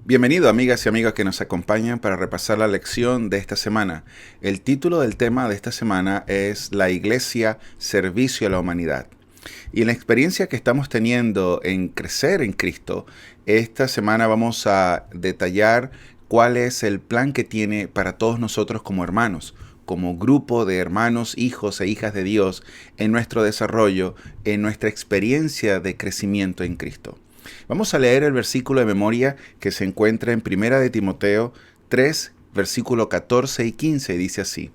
Bienvenido, amigas y amigos que nos acompañan para repasar la lección de esta semana. El título del tema de esta semana es La Iglesia, Servicio a la Humanidad. Y en la experiencia que estamos teniendo en crecer en Cristo, esta semana vamos a detallar cuál es el plan que tiene para todos nosotros como hermanos, como grupo de hermanos, hijos e hijas de Dios en nuestro desarrollo, en nuestra experiencia de crecimiento en Cristo. Vamos a leer el versículo de memoria que se encuentra en Primera de Timoteo 3, versículo 14 y 15, y dice así: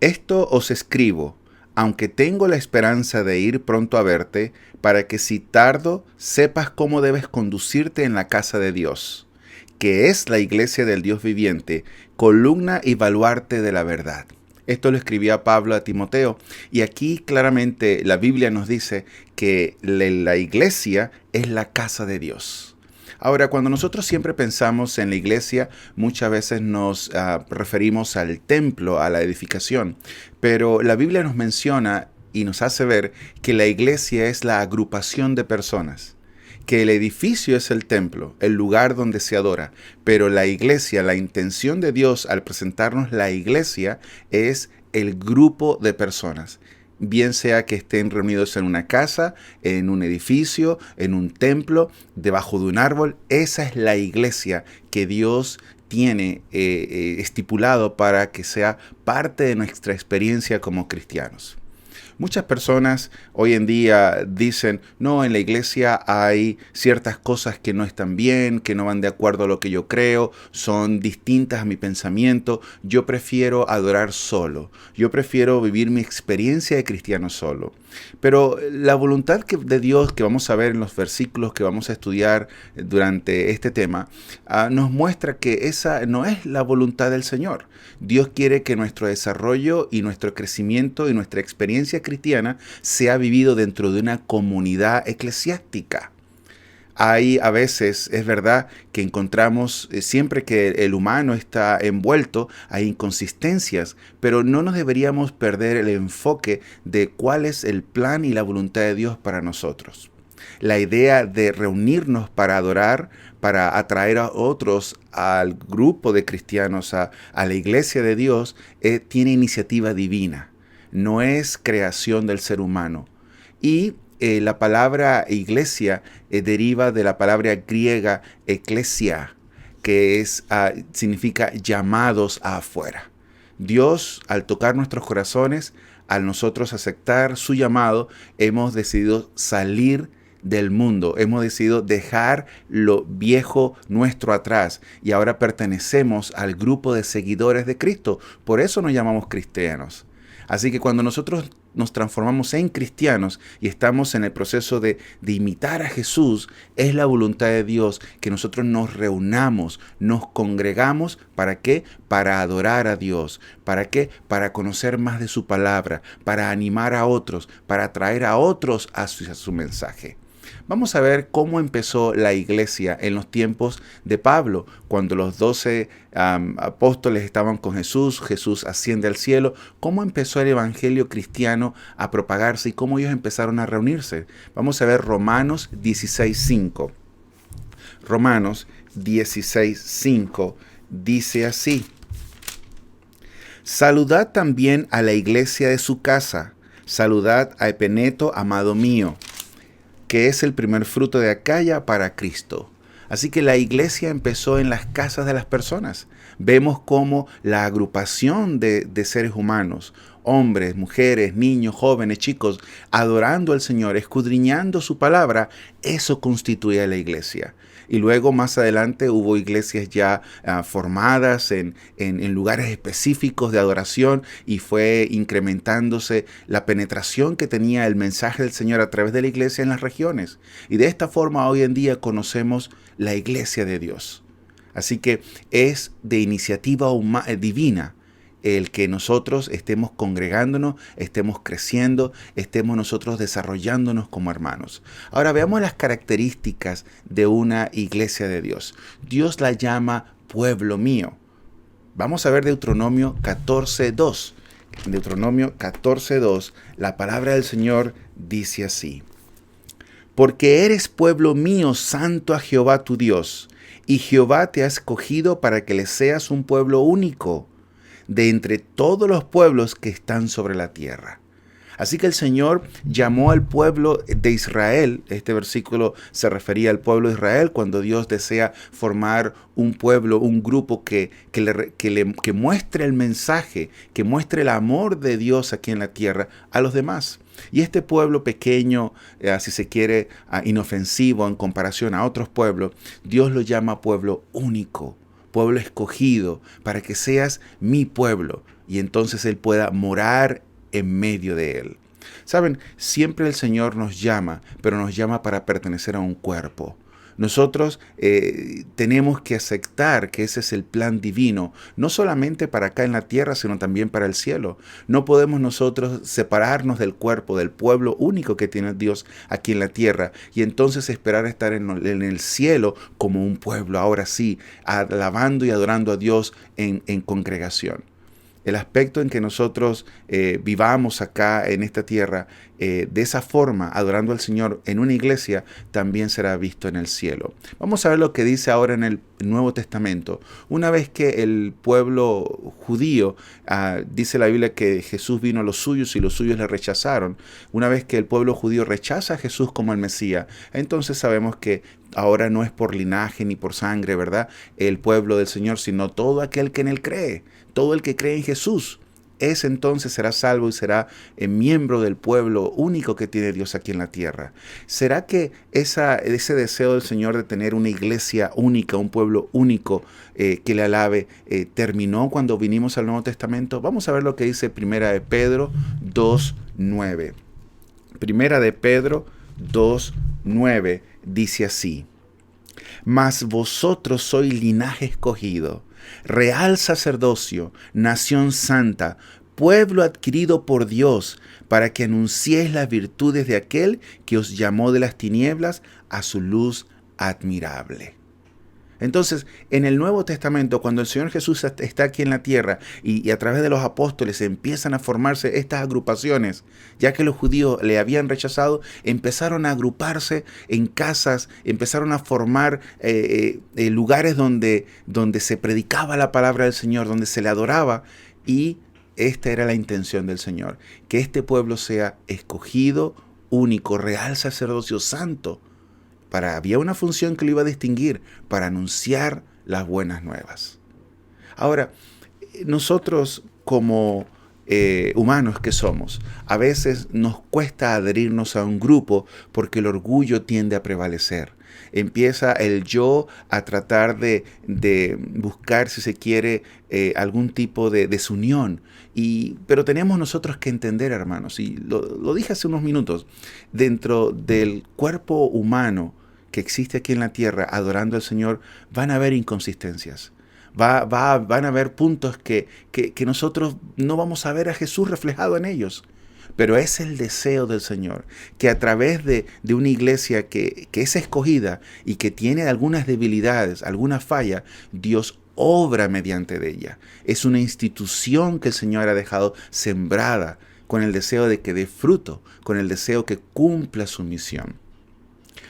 Esto os escribo, aunque tengo la esperanza de ir pronto a verte, para que si tardo sepas cómo debes conducirte en la casa de Dios, que es la iglesia del Dios viviente, columna y baluarte de la verdad. Esto lo escribía Pablo a Timoteo, y aquí claramente la Biblia nos dice que la iglesia es la casa de Dios. Ahora, cuando nosotros siempre pensamos en la iglesia, muchas veces nos referimos al templo, a la edificación, pero la Biblia nos menciona y nos hace ver que la iglesia es la agrupación de personas, que el edificio es el templo, el lugar donde se adora, pero la iglesia, la intención de Dios al presentarnos la iglesia es el grupo de personas, bien sea que estén reunidos en una casa, en un edificio, en un templo, debajo de un árbol. Esa es la iglesia que Dios tiene estipulado para que sea parte de nuestra experiencia como cristianos. Muchas personas hoy en día dicen, no, en la iglesia hay ciertas cosas que no están bien, que no van de acuerdo a lo que yo creo, son distintas a mi pensamiento, yo prefiero adorar solo, yo prefiero vivir mi experiencia de cristiano solo. Pero la voluntad de Dios que vamos a ver en los versículos que vamos a estudiar durante este tema, nos muestra que esa no es la voluntad del Señor. Dios quiere que nuestro desarrollo y nuestro crecimiento y nuestra experiencia cristiana sea vivido dentro de una comunidad eclesiástica. Hay a veces, es verdad, que encontramos, siempre que el humano está envuelto, hay inconsistencias, pero no nos deberíamos perder el enfoque de cuál es el plan y la voluntad de Dios para nosotros. La idea de reunirnos para adorar, para atraer a otros al grupo de cristianos, a la iglesia de Dios, tiene iniciativa divina, no es creación del ser humano. Y la palabra iglesia deriva de la palabra griega eklesia, que significa llamados a afuera. Dios, al tocar nuestros corazones, al nosotros aceptar su llamado, hemos decidido salir del mundo, hemos decidido dejar lo viejo nuestro atrás y ahora pertenecemos al grupo de seguidores de Cristo. Por eso nos llamamos cristianos. Así que cuando nosotros nos transformamos en cristianos y estamos en el proceso de imitar a Jesús, es la voluntad de Dios que nosotros nos reunamos, nos congregamos. ¿Para qué? Para adorar a Dios. ¿Para qué? Para conocer más de su palabra, para animar a otros, para atraer a otros a su mensaje. Vamos a ver cómo empezó la iglesia en los tiempos de Pablo, cuando los 12 apóstoles estaban con Jesús, Jesús asciende al cielo, cómo empezó el evangelio cristiano a propagarse y cómo ellos empezaron a reunirse. Vamos a ver Romanos 16:5. Romanos 16:5 dice así: Saludad también a la iglesia de su casa, saludad a Epeneto, amado mío, que es el primer fruto de Acaya para Cristo. Así que la iglesia empezó en las casas de las personas. Vemos cómo la agrupación de seres humanos, hombres, mujeres, niños, jóvenes, chicos, adorando al Señor, escudriñando su palabra, eso constituye a la iglesia. Y luego más adelante hubo iglesias ya formadas en lugares específicos de adoración y fue incrementándose la penetración que tenía el mensaje del Señor a través de la iglesia en las regiones. Y de esta forma hoy en día conocemos la iglesia de Dios. Así que es de iniciativa divina el que nosotros estemos congregándonos, estemos creciendo, estemos nosotros desarrollándonos como hermanos. Ahora veamos las características de una iglesia de Dios. Dios la llama pueblo mío. Vamos a ver Deuteronomio 14:2. Deuteronomio 14:2, la palabra del Señor dice así: Porque eres pueblo mío, santo a Jehová tu Dios, y Jehová te ha escogido para que le seas un pueblo único de entre todos los pueblos que están sobre la tierra. Así que el Señor llamó al pueblo de Israel. Este versículo se refería al pueblo de Israel cuando Dios desea formar un pueblo, un grupo que muestre el mensaje, que muestre el amor de Dios aquí en la tierra a los demás. Y este pueblo pequeño, si se quiere, inofensivo en comparación a otros pueblos, Dios lo llama pueblo único, pueblo escogido, para que seas mi pueblo. Y entonces Él pueda morar en medio de él. Saben, siempre el Señor nos llama, pero nos llama para pertenecer a un cuerpo. Nosotros tenemos que aceptar que ese es el plan divino, no solamente para acá en la tierra, sino también para el cielo. No podemos nosotros separarnos del cuerpo, del pueblo único que tiene Dios aquí en la tierra, y entonces esperar estar en el cielo como un pueblo, ahora sí, alabando y adorando a Dios en congregación. El aspecto en que nosotros vivamos acá en esta tierra de esa forma, adorando al Señor en una iglesia, también será visto en el cielo. Vamos a ver lo que dice ahora en el Nuevo Testamento. Una vez que el pueblo judío, dice la Biblia que Jesús vino a los suyos y los suyos le rechazaron. Una vez que el pueblo judío rechaza a Jesús como el Mesías, entonces sabemos que ahora no es por linaje ni por sangre, ¿verdad?, el pueblo del Señor, sino todo aquel que en Él cree. Todo el que cree en Jesús, ese entonces será salvo y será miembro del pueblo único que tiene Dios aquí en la tierra. ¿Será que ese deseo del Señor de tener una iglesia única, un pueblo único que le alabe, terminó cuando vinimos al Nuevo Testamento? Vamos a ver lo que dice Primera de Pedro 2:9. Primera de Pedro 2:9 dice así: Mas vosotros sois linaje escogido, real sacerdocio, nación santa, pueblo adquirido por Dios, para que anunciéis las virtudes de aquel que os llamó de las tinieblas a su luz admirable. Entonces, en el Nuevo Testamento, cuando el Señor Jesús está aquí en la tierra y a través de los apóstoles empiezan a formarse estas agrupaciones, ya que los judíos le habían rechazado, empezaron a agruparse en casas, empezaron a formar lugares donde se predicaba la palabra del Señor, donde se le adoraba, y esta era la intención del Señor, que este pueblo sea escogido, único, real sacerdocio santo. Había una función que lo iba a distinguir, para anunciar las buenas nuevas. Ahora, nosotros como humanos que somos, a veces nos cuesta adherirnos a un grupo porque el orgullo tiende a prevalecer. Empieza el yo a tratar de buscar, si se quiere, algún tipo de desunión. Pero tenemos nosotros que entender, hermanos, y lo dije hace unos minutos, dentro del cuerpo humano que existe aquí en la tierra, adorando al Señor, van a haber inconsistencias. Van a haber puntos que nosotros no vamos a ver a Jesús reflejado en ellos. Pero es el deseo del Señor, que a través de una iglesia que es escogida y que tiene algunas debilidades, alguna falla, Dios obra mediante de ella. Es una institución que el Señor ha dejado sembrada con el deseo de que dé fruto, con el deseo que cumpla su misión.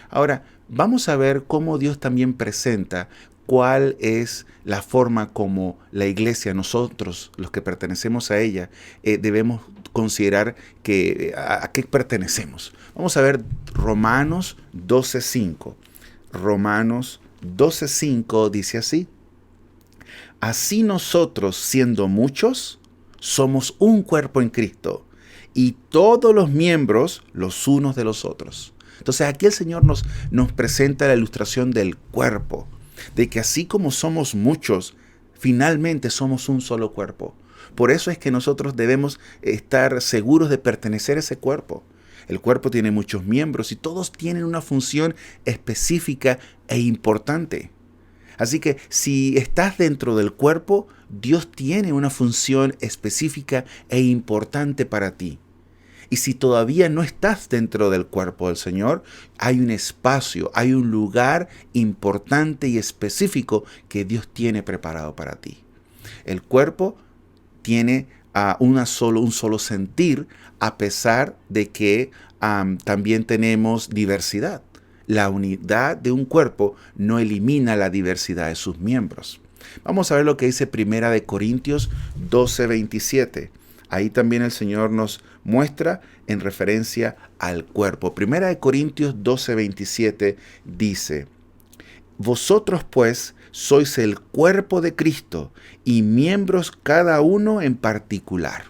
Ahora, vamos a ver cómo Dios también presenta cuál es la forma como la iglesia, nosotros, los que pertenecemos a ella, debemos considerar a qué pertenecemos. Vamos a ver Romanos 12:5. Romanos 12:5 dice así: Así nosotros, siendo muchos, somos un cuerpo en Cristo, y todos los miembros los unos de los otros. Entonces aquí el Señor nos presenta la ilustración del cuerpo, de que así como somos muchos, finalmente somos un solo cuerpo. Por eso es que nosotros debemos estar seguros de pertenecer a ese cuerpo. El cuerpo tiene muchos miembros y todos tienen una función específica e importante. Así que si estás dentro del cuerpo, Dios tiene una función específica e importante para ti. Y si todavía no estás dentro del cuerpo del Señor, hay un espacio, hay un lugar importante y específico que Dios tiene preparado para ti. El cuerpo tiene un solo sentir, a pesar de que también tenemos diversidad. La unidad de un cuerpo no elimina la diversidad de sus miembros. Vamos a ver lo que dice Primera de Corintios 12:27. Ahí también el Señor nos muestra en referencia al cuerpo. Primera de Corintios 12:27 dice: Vosotros pues sois el cuerpo de Cristo y miembros cada uno en particular.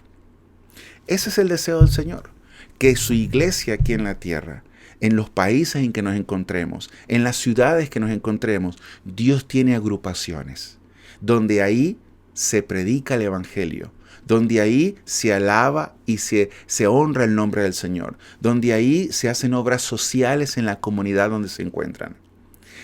Ese es el deseo del Señor, que su iglesia aquí en la tierra, en los países en que nos encontremos, en las ciudades que nos encontremos, Dios tiene agrupaciones, donde ahí se predica el Evangelio, donde ahí se alaba y se honra el nombre del Señor, donde ahí se hacen obras sociales en la comunidad donde se encuentran.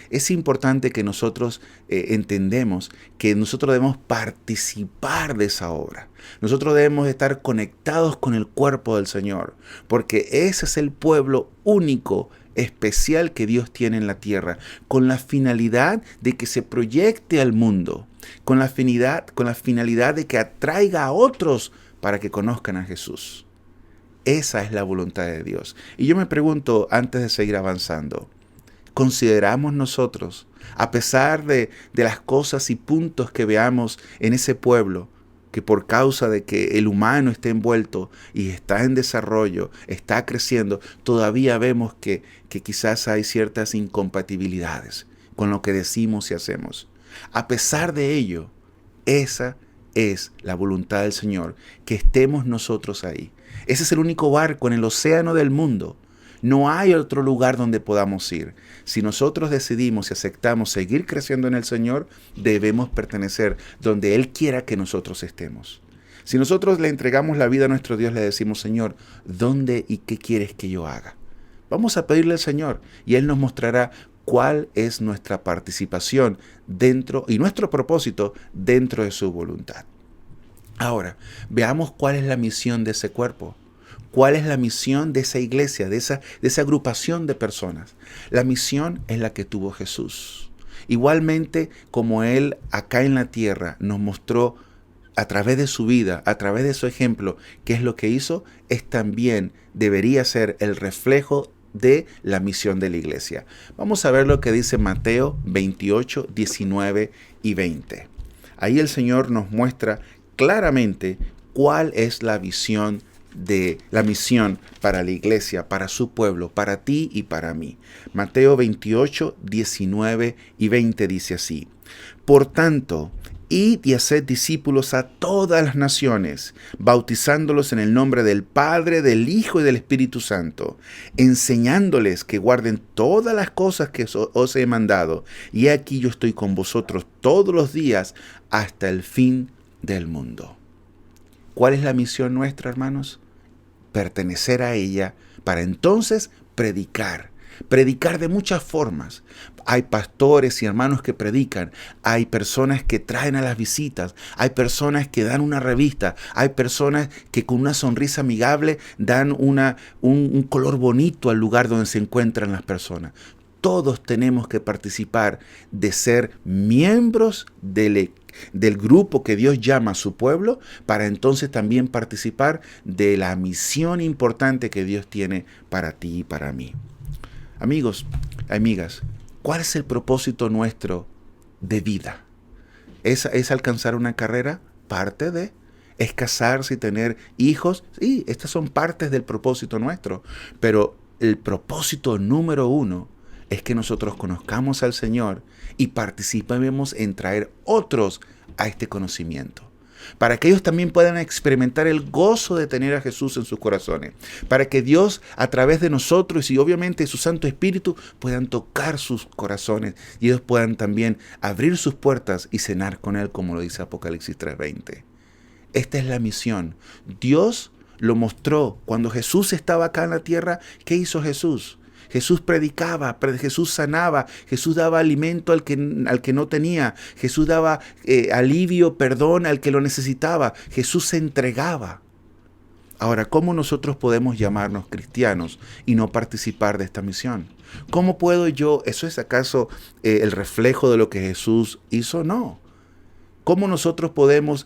Es importante que nosotros entendemos que nosotros debemos participar de esa obra. Nosotros debemos estar conectados con el cuerpo del Señor, porque ese es el pueblo único, especial que Dios tiene en la tierra, con la finalidad de que se proyecte al mundo, con la finalidad de que atraiga a otros para que conozcan a Jesús. Esa es la voluntad de Dios. Y yo me pregunto, antes de seguir avanzando, ¿consideramos nosotros, a pesar de las cosas y puntos que veamos en ese pueblo, que por causa de que el humano está envuelto y está en desarrollo, está creciendo, todavía vemos que quizás hay ciertas incompatibilidades con lo que decimos y hacemos? A pesar de ello, esa es la voluntad del Señor, que estemos nosotros ahí. Ese es el único barco en el océano del mundo. No hay otro lugar donde podamos ir. Si nosotros decidimos y aceptamos seguir creciendo en el Señor, debemos pertenecer donde Él quiera que nosotros estemos. Si nosotros le entregamos la vida a nuestro Dios, le decimos: Señor, ¿dónde y qué quieres que yo haga? Vamos a pedirle al Señor y Él nos mostrará cuál es nuestra participación dentro y nuestro propósito dentro de su voluntad. Ahora, veamos cuál es la misión de ese cuerpo. ¿Cuál es la misión de esa iglesia, de esa agrupación de personas? La misión es la que tuvo Jesús. Igualmente como Él acá en la tierra nos mostró a través de su vida, a través de su ejemplo, qué es lo que hizo, también debería ser el reflejo de la misión de la iglesia. Vamos a ver lo que dice Mateo 28, 19 y 20. Ahí el Señor nos muestra claramente cuál es la visión de la misión para la iglesia, para su pueblo, para ti y para mí. Mateo 28, 19 y 20 dice así: Por tanto, id y haced discípulos a todas las naciones, bautizándolos en el nombre del Padre, del Hijo y del Espíritu Santo, enseñándoles que guarden todas las cosas que os he mandado. Y aquí yo estoy con vosotros todos los días hasta el fin del mundo. ¿Cuál es la misión nuestra, hermanos? Pertenecer a ella para entonces predicar de muchas formas. Hay pastores y hermanos que predican, hay personas que traen a las visitas, hay personas que dan una revista, hay personas que con una sonrisa amigable dan un color bonito al lugar donde se encuentran las personas. Todos tenemos que participar de ser miembros del grupo que Dios llama a su pueblo, para entonces también participar de la misión importante que Dios tiene para ti y para mí. Amigos, amigas, ¿cuál es el propósito nuestro de vida? ¿Es alcanzar una carrera? Parte de. ¿Es casarse y tener hijos? Sí, estas son partes del propósito nuestro. Pero el propósito número uno es que nosotros conozcamos al Señor y participemos en traer otros a este conocimiento, para que ellos también puedan experimentar el gozo de tener a Jesús en sus corazones, para que Dios a través de nosotros y obviamente su Santo Espíritu puedan tocar sus corazones y ellos puedan también abrir sus puertas y cenar con Él, como lo dice Apocalipsis 3:20. Esta es la misión. Dios lo mostró cuando Jesús estaba acá en la tierra. ¿Qué hizo Jesús? Jesús predicaba, Jesús sanaba, Jesús daba alimento al que no tenía, Jesús daba alivio, perdón al que lo necesitaba, Jesús se entregaba. Ahora, ¿cómo nosotros podemos llamarnos cristianos y no participar de esta misión? ¿Cómo puedo yo? ¿Eso es acaso el reflejo de lo que Jesús hizo? No. ¿Cómo nosotros podemos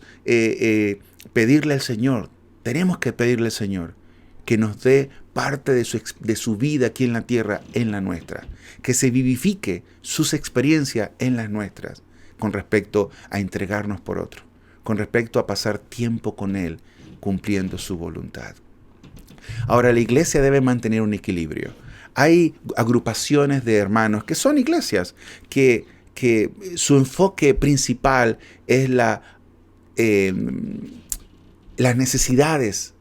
pedirle al Señor? Tenemos que pedirle al Señor que nos dé parte de su vida aquí en la tierra, en la nuestra. Que se vivifique sus experiencias en las nuestras, con respecto a entregarnos por otro, con respecto a pasar tiempo con Él, cumpliendo su voluntad. Ahora, la iglesia debe mantener un equilibrio. Hay agrupaciones de hermanos que son iglesias, que su enfoque principal es las necesidades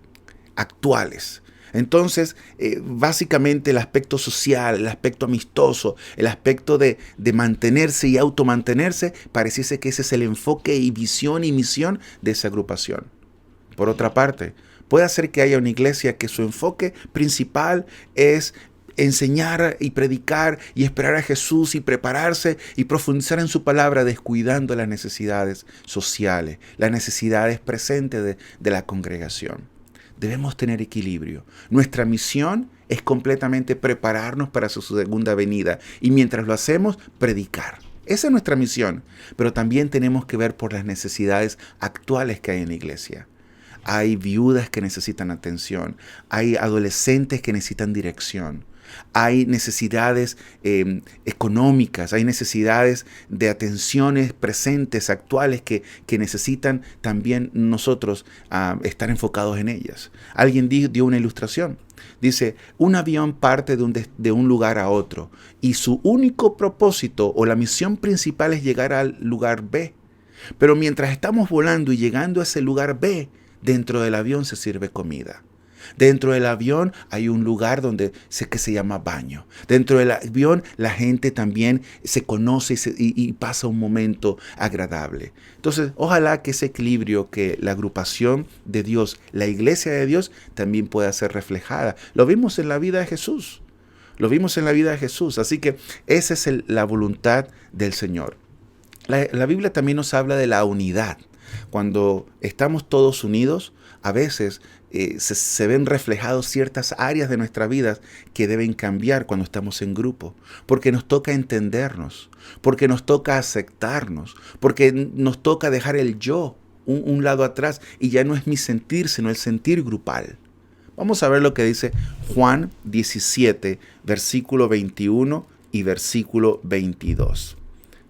actuales. Entonces, básicamente el aspecto social, el aspecto amistoso, el aspecto de mantenerse y automantenerse, pareciese que ese es el enfoque y visión y misión de esa agrupación. Por otra parte, puede ser que haya una iglesia que su enfoque principal es enseñar y predicar y esperar a Jesús y prepararse y profundizar en su palabra, descuidando las necesidades sociales, las necesidades presentes de la congregación. Debemos tener equilibrio. Nuestra misión es completamente prepararnos para su segunda venida y mientras lo hacemos, predicar. Esa es nuestra misión, pero también tenemos que ver por las necesidades actuales que hay en la iglesia. Hay viudas que necesitan atención, hay adolescentes que necesitan dirección, hay necesidades económicas, hay necesidades de atenciones presentes, actuales, que necesitan también nosotros estar enfocados en ellas. Alguien dio una ilustración. Dice, un avión parte de un lugar a otro y su único propósito o la misión principal es llegar al lugar B. Pero mientras estamos volando y llegando a ese lugar B, dentro del avión se sirve comida. Dentro del avión hay un lugar que se llama baño. Dentro del avión la gente también se conoce y pasa un momento agradable. Entonces, ojalá que ese equilibrio, que la agrupación de Dios, la iglesia de Dios, también pueda ser reflejada. Lo vimos en la vida de Jesús. Así que esa es la voluntad del Señor. La Biblia también nos habla de la unidad. Cuando estamos todos unidos, a veces se ven reflejados ciertas áreas de nuestra vida que deben cambiar cuando estamos en grupo, porque nos toca entendernos, porque nos toca aceptarnos, porque nos toca dejar el yo un lado atrás y ya no es mi sentir, sino el sentir grupal. Vamos a ver lo que dice Juan 17, versículo 21 y versículo 22.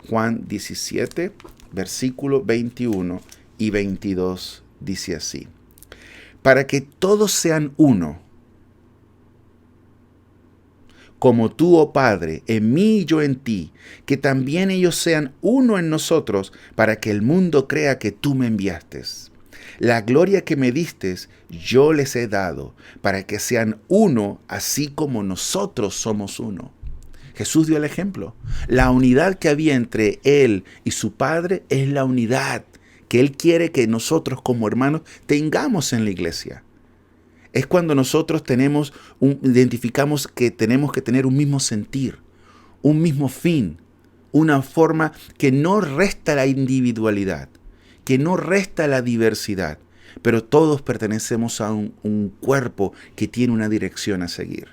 Juan 17, versículo 21 y 22 dice así: para que todos sean uno, como tú, oh Padre, en mí y yo en ti, que también ellos sean uno en nosotros, para que el mundo crea que tú me enviaste. La gloria que me diste, yo les he dado, para que sean uno, así como nosotros somos uno. Jesús dio el ejemplo. La unidad que había entre Él y su Padre es la unidad que Él quiere que nosotros como hermanos tengamos en la iglesia. Es cuando nosotros identificamos que tenemos que tener un mismo sentir, un mismo fin, una forma que no resta la individualidad, que no resta la diversidad, pero todos pertenecemos a un cuerpo que tiene una dirección a seguir.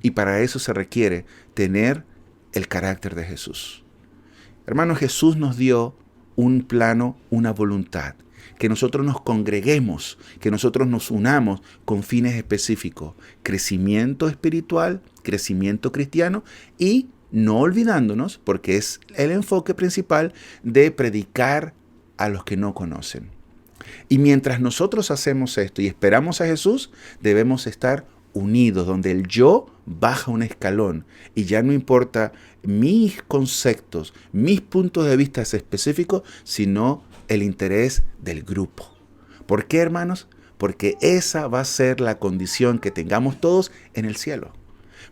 Y para eso se requiere tener el carácter de Jesús. Hermanos, Jesús nos dio un plano, una voluntad, que nosotros nos congreguemos, que nosotros nos unamos con fines específicos: crecimiento espiritual, crecimiento cristiano y no olvidándonos, porque es el enfoque principal, de predicar a los que no conocen. Y mientras nosotros hacemos esto y esperamos a Jesús, debemos estar unidos, donde el yo baja un escalón y ya no importa mis conceptos, mis puntos de vista específicos, sino el interés del grupo. ¿Por qué, hermanos? Porque esa va a ser la condición que tengamos todos en el cielo.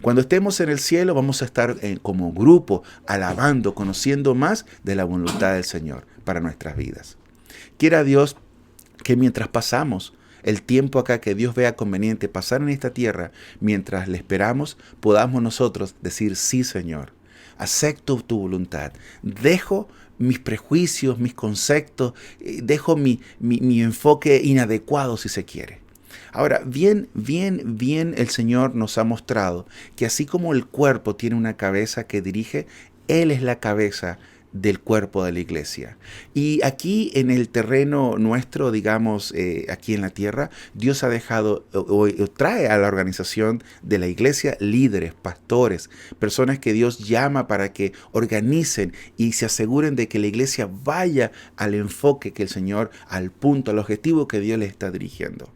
Cuando estemos en el cielo vamos a estar como grupo alabando, conociendo más de la voluntad del Señor para nuestras vidas. Quiera Dios que mientras pasamos el tiempo acá que Dios vea conveniente pasar en esta tierra, mientras le esperamos, podamos nosotros decir: sí, Señor, acepto tu voluntad, dejo mis prejuicios, mis conceptos, dejo mi enfoque inadecuado, si se quiere. Ahora, bien el Señor nos ha mostrado que así como el cuerpo tiene una cabeza que dirige, Él es la cabeza del cuerpo de la iglesia. Y aquí en el terreno nuestro, digamos, aquí en la tierra, Dios ha dejado o trae a la organización de la iglesia líderes, pastores, personas que Dios llama para que organicen y se aseguren de que la iglesia vaya al enfoque que el Señor, al punto, al objetivo que Dios le está dirigiendo.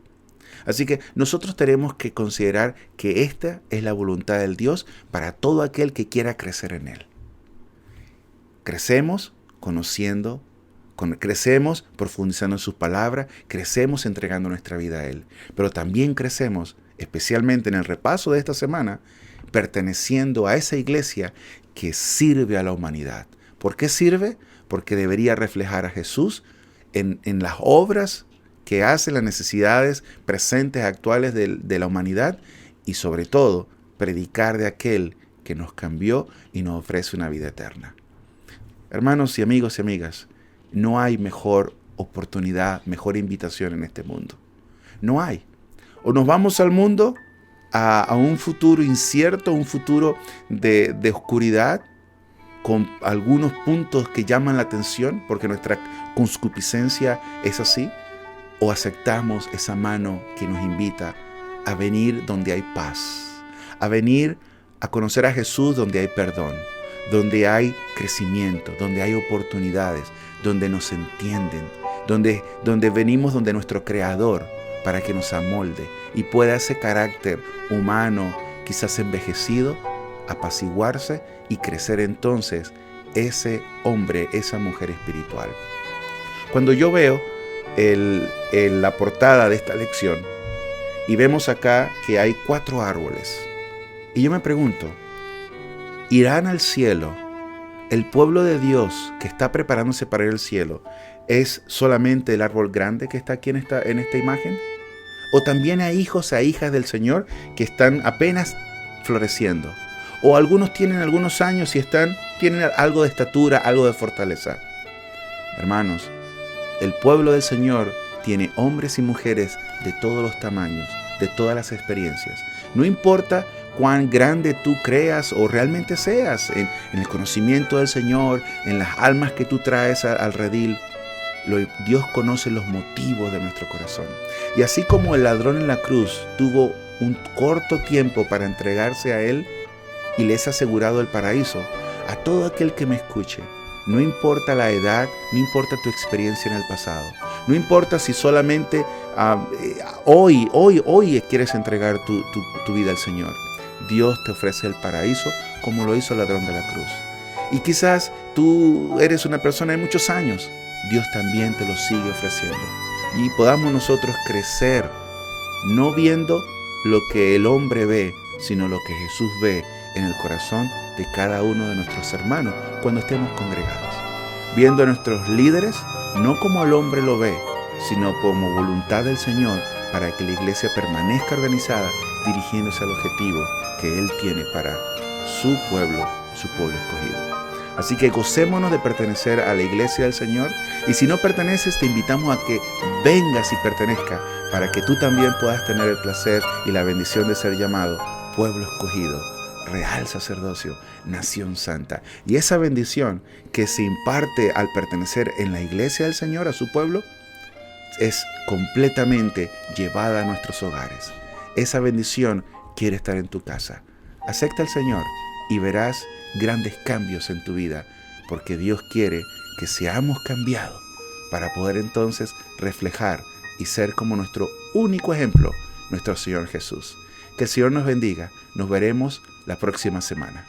Así que nosotros tenemos que considerar que esta es la voluntad del Dios para todo aquel que quiera crecer en Él. Crecemos conociendo, crecemos profundizando en sus palabras, crecemos entregando nuestra vida a Él. Pero también crecemos, especialmente en el repaso de esta semana, perteneciendo a esa iglesia que sirve a la humanidad. ¿Por qué sirve? Porque debería reflejar a Jesús en las obras que hace, las necesidades presentes, actuales de la humanidad y sobre todo predicar de aquel que nos cambió y nos ofrece una vida eterna. Hermanos y amigos y amigas, no hay mejor oportunidad, mejor invitación en este mundo. No hay. O nos vamos al mundo, a un futuro incierto, un futuro de oscuridad, con algunos puntos que llaman la atención, porque nuestra concupiscencia es así, o aceptamos esa mano que nos invita a venir donde hay paz, a venir a conocer a Jesús donde hay perdón, donde hay crecimiento, donde hay oportunidades, donde nos entienden, donde venimos donde nuestro Creador para que nos amolde y pueda ese carácter humano, quizás envejecido, apaciguarse y crecer entonces ese hombre, esa mujer espiritual. Cuando yo veo la portada de esta lección y vemos acá que hay 4 árboles, y yo me pregunto, ¿irán al cielo? ¿El pueblo de Dios que está preparándose para ir al cielo es solamente el árbol grande que está aquí en esta imagen? ¿O también hay hijos e hijas del Señor que están apenas floreciendo? ¿O algunos tienen algunos años y tienen algo de estatura, algo de fortaleza? Hermanos, el pueblo del Señor tiene hombres y mujeres de todos los tamaños, de todas las experiencias. No importa cuán grande tú creas o realmente seas en el conocimiento del Señor, en las almas que tú traes al redil, Dios conoce los motivos de nuestro corazón. Y así como el ladrón en la cruz tuvo un corto tiempo para entregarse a Él y le es asegurado el paraíso, a todo aquel que me escuche, no importa la edad, no importa tu experiencia en el pasado, no importa si solamente hoy quieres entregar tu vida al Señor. Dios te ofrece el paraíso como lo hizo el ladrón de la cruz. Y quizás tú eres una persona de muchos años, Dios también te lo sigue ofreciendo. Y podamos nosotros crecer, no viendo lo que el hombre ve, sino lo que Jesús ve en el corazón de cada uno de nuestros hermanos cuando estemos congregados. Viendo a nuestros líderes, no como el hombre lo ve, sino como voluntad del Señor para que la iglesia permanezca organizada, dirigiéndose al objetivo que Él tiene para su pueblo escogido. Así que gocémonos de pertenecer a la iglesia del Señor, y si no perteneces, te invitamos a que vengas y pertenezcas para que tú también puedas tener el placer y la bendición de ser llamado pueblo escogido, real sacerdocio, nación santa. Y esa bendición que se imparte al pertenecer en la iglesia del Señor a su pueblo es completamente llevada a nuestros hogares. Esa bendición quiere estar en tu casa. Acepta al Señor y verás grandes cambios en tu vida, porque Dios quiere que seamos cambiados para poder entonces reflejar y ser como nuestro único ejemplo, nuestro Señor Jesús. Que el Señor nos bendiga. Nos veremos la próxima semana.